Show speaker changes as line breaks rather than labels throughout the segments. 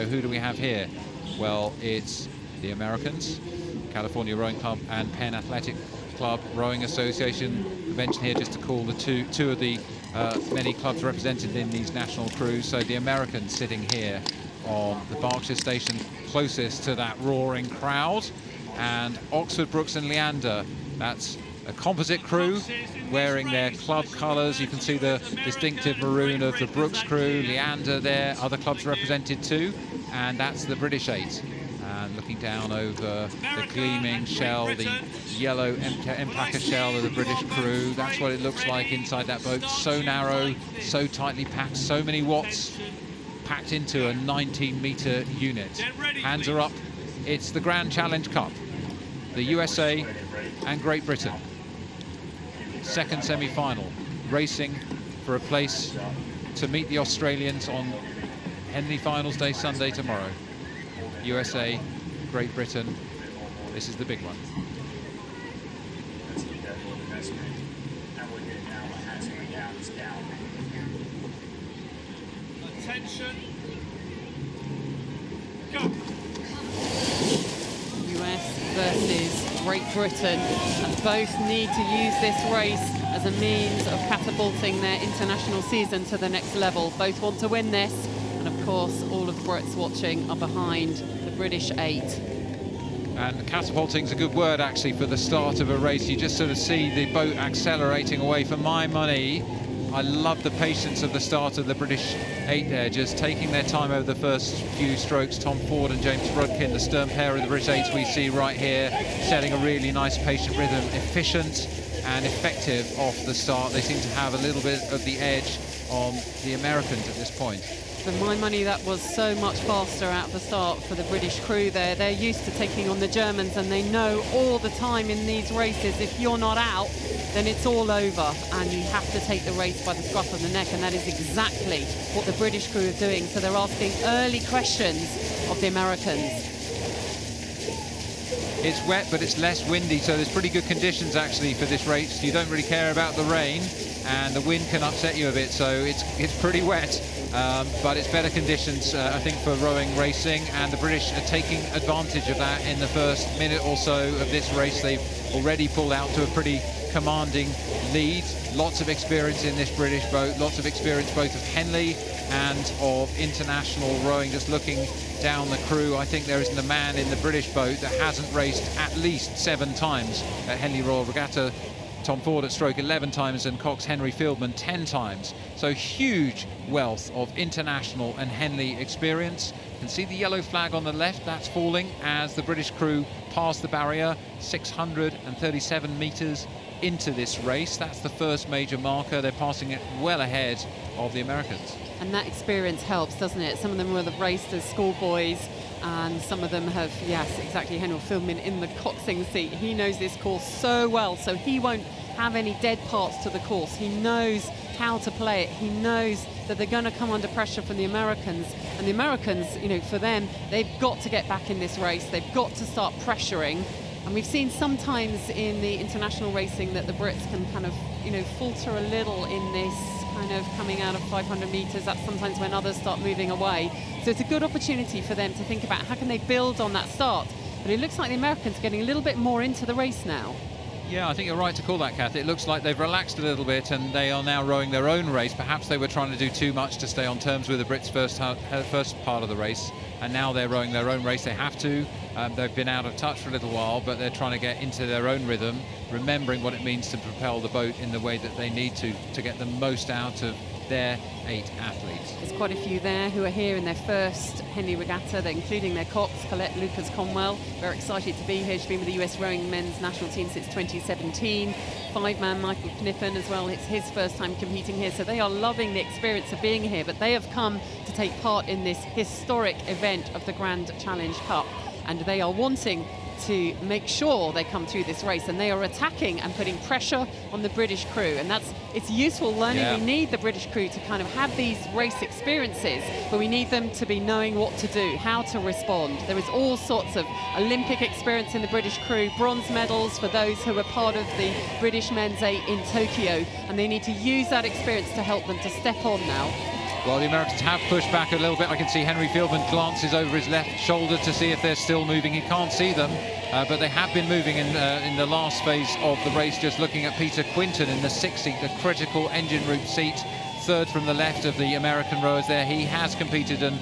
So who do we have here? Well, it's the Americans, California Rowing Club and Penn Athletic Club Rowing Association. I mentioned here just to call the two of the many clubs represented in these national crews. So the Americans sitting here on the Berkshire station closest to that roaring crowd, and Oxford, Brookes and Leander, that's a composite crew wearing their club colours. You can see the distinctive maroon of the Brookes crew, Leander there, other clubs represented too, and that's the British 8. And looking down over the gleaming shell, the yellow Empaka shell of the British crew, that's what it looks like inside that boat. So narrow, so tightly packed, so many watts packed into a 19-metre unit. Hands are up. It's the Grand Challenge Cup. The USA and Great Britain. Second semi-final, racing for a place to meet the Australians on Henley Finals Day, Sunday tomorrow. USA, Great Britain, this is the big one.
Attention, go.
US versus Great Britain, and both need to use this race as a means of catapulting their international season to the next level. Both want to win this, and of course all of the Brits watching are behind the British 8.
And catapulting is a good word actually for the start of a race. You just sort of see the boat accelerating away. For my money, I love the patience of the start of the British 8 there, just taking their time over the first few strokes. Tom Ford and James Rudkin, the stern pair of the British 8s we see right here, setting a really nice patient rhythm, efficient and effective off the start. They seem to have a little bit of the edge on the Americans at this point.
For my money, that was so much faster at the start for the British crew there. They're used to taking on the Germans, and they know all the time in these races, if you're not out, then it's all over, and you have to take the race by the scruff of the neck, and that is exactly what the British crew are doing. So they're asking early questions of the Americans.
It's wet, but it's less windy, so there's pretty good conditions actually for this race. You don't really care about the rain, and the wind can upset you a bit, so it's pretty wet. But it's better conditions, I think, for rowing racing, and the British are taking advantage of that in the first minute or so of this race. They've already pulled out to a pretty commanding lead. Lots of experience in this British boat, lots of experience both of Henley and of international rowing. Just looking down the crew, I think there isn't a man in the British boat that hasn't raced at least 7 times at Henley Royal Regatta. Tom Ford at stroke 11 times and Cox Henry Fieldman 10 times. So huge wealth of international and Henley experience. You can see the yellow flag on the left, that's falling as the British crew pass the barrier, 637 metres into this race. That's the first major marker. They're passing it well ahead of the Americans.
And that experience helps, doesn't it? Some of them will have raced as schoolboys, and some of them have, yes, exactly. Henry Fieldman in the coxing seat. He knows this course so well, so he won't have any dead parts to the course. He knows how to play it. He knows that they're going to come under pressure from the Americans. And the Americans, you know, for them, they've got to get back in this race. They've got to start pressuring. And we've seen sometimes in the international racing that the Brits can kind of, you know, falter a little in this kind of coming out of 500 metres. That's sometimes when others start moving away. So it's a good opportunity for them to think about how can they build on that start. But it looks like the Americans are getting a little bit more into the race now.
Yeah, I think you're right to call that, Kath. It looks like they've relaxed a little bit and they are now rowing their own race. Perhaps they were trying to do too much to stay on terms with the Brits first part of the race, and now they're rowing their own race. They have to. They've been out of touch for a little while, but they're trying to get into their own rhythm, remembering what it means to propel the boat in the way that they need to get the most out of their 8 athletes.
There's quite a few there who are here in their first Henley Regatta. They're including their cox, Colette Lucas-Conwell. Very excited to be here. She's been with the US rowing men's national team since 2017. 5-man Michael Knippen as well. It's his first time competing here. So they are loving the experience of being here, but they have come to take part in this historic event of the Grand Challenge Cup. And they are wanting to make sure they come through this race, and they are attacking and putting pressure on the British crew, and it's useful learning. Yeah. We need the British crew to kind of have these race experiences, but we need them to be knowing what to do, how to respond. There is all sorts of Olympic experience in the British crew, bronze medals for those who were part of the British men's 8 in Tokyo, and they need to use that experience to help them to step on now.
Well, the Americans have pushed back a little bit. I can see Henry Fieldman glances over his left shoulder to see if they're still moving. He can't see them, but they have been moving in the last phase of the race. Just looking at Peter Quinton in the 6th seat, the critical engine room seat, third from the left of the American rowers there. He has competed in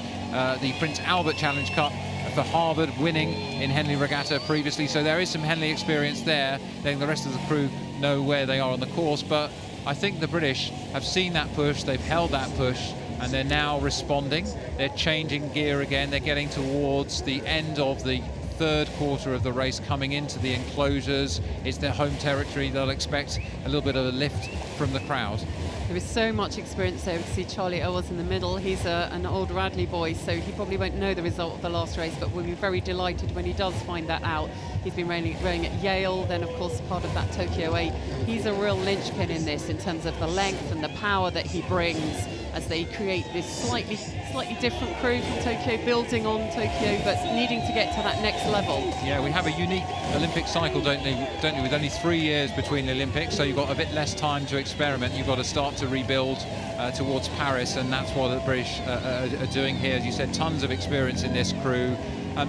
the Prince Albert Challenge Cup for Harvard, winning in Henley Regatta previously. So there is some Henley experience there. Then the rest of the crew know where they are on the course, but I think the British have seen that push, they've held that push, and they're now responding. They're changing gear again. They're getting towards the end of the third quarter of the race, coming into the enclosures. It's their home territory. They'll expect a little bit of a lift from the crowd.
There is so much experience there. We can see Charlie Owers in the middle. He's an old Radley boy, so he probably won't know the result of the last race, but we'll be very delighted when he does find that out. He's been rowing at Yale, then of course part of that Tokyo 8. He's a real linchpin in this in terms of the length and the power that he brings as they create this slightly different crew from Tokyo, building on Tokyo, but needing to get to that next level.
Yeah, we have a unique Olympic cycle, don't we, with only 3 years between the Olympics, so you've got a bit less time to experiment. You've got to start to rebuild towards Paris, and that's what the British are doing here. As you said, tons of experience in this crew.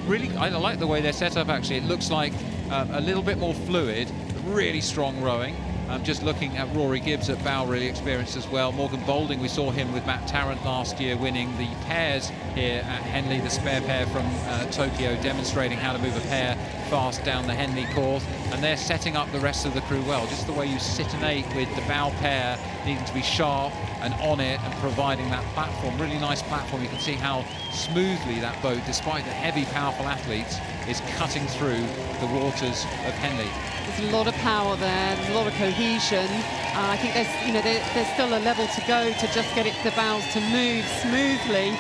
Really, I like the way they're set up, actually. It looks like a little bit more fluid, really strong rowing. Just looking at Rory Gibbs at bow, really experienced as well. Morgan Boulding, we saw him with Matt Tarrant last year winning the pairs here at Henley, the spare pair from Tokyo, demonstrating how to move a pair fast down the Henley course. And they're setting up the rest of the crew well. Just the way you sit an 8 with the bow pair needing to be sharp and on it and providing that platform, really nice platform. You can see how smoothly that boat, despite the heavy, powerful athletes, is cutting through the waters of Henley.
There's a lot of power there, there's a lot of cohesion. I think there's still a level to go to just get the bows to move smoothly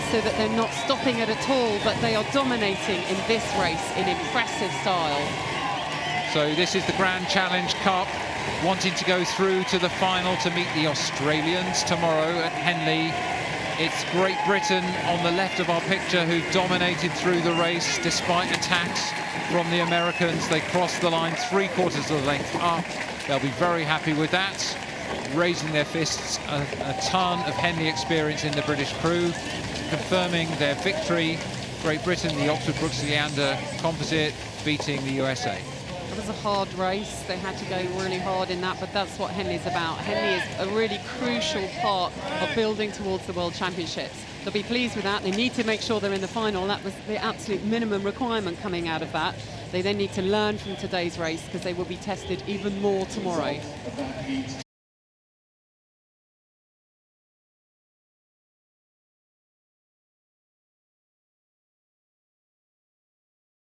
so that they're not stopping it at all, but they are dominating in this race in impressive style.
So this is the Grand Challenge Cup, wanting to go through to the final to meet the Australians tomorrow at Henley. It's Great Britain on the left of our picture who dominated through the race despite attacks from the Americans. They crossed the line 3/4 of the length up. They'll be very happy with that. Raising their fists, a ton of Henley experience in the British crew, confirming their victory. Great Britain, the Oxford Brookes Leander composite, beating the USA.
It was a hard race. They had to go really hard in that, but that's what Henley's about. Henley is a really crucial part of building towards the World Championships. They'll be pleased with that. They need to make sure they're in the final. That was the absolute minimum requirement coming out of that. They then need to learn from today's race because they will be tested even more tomorrow.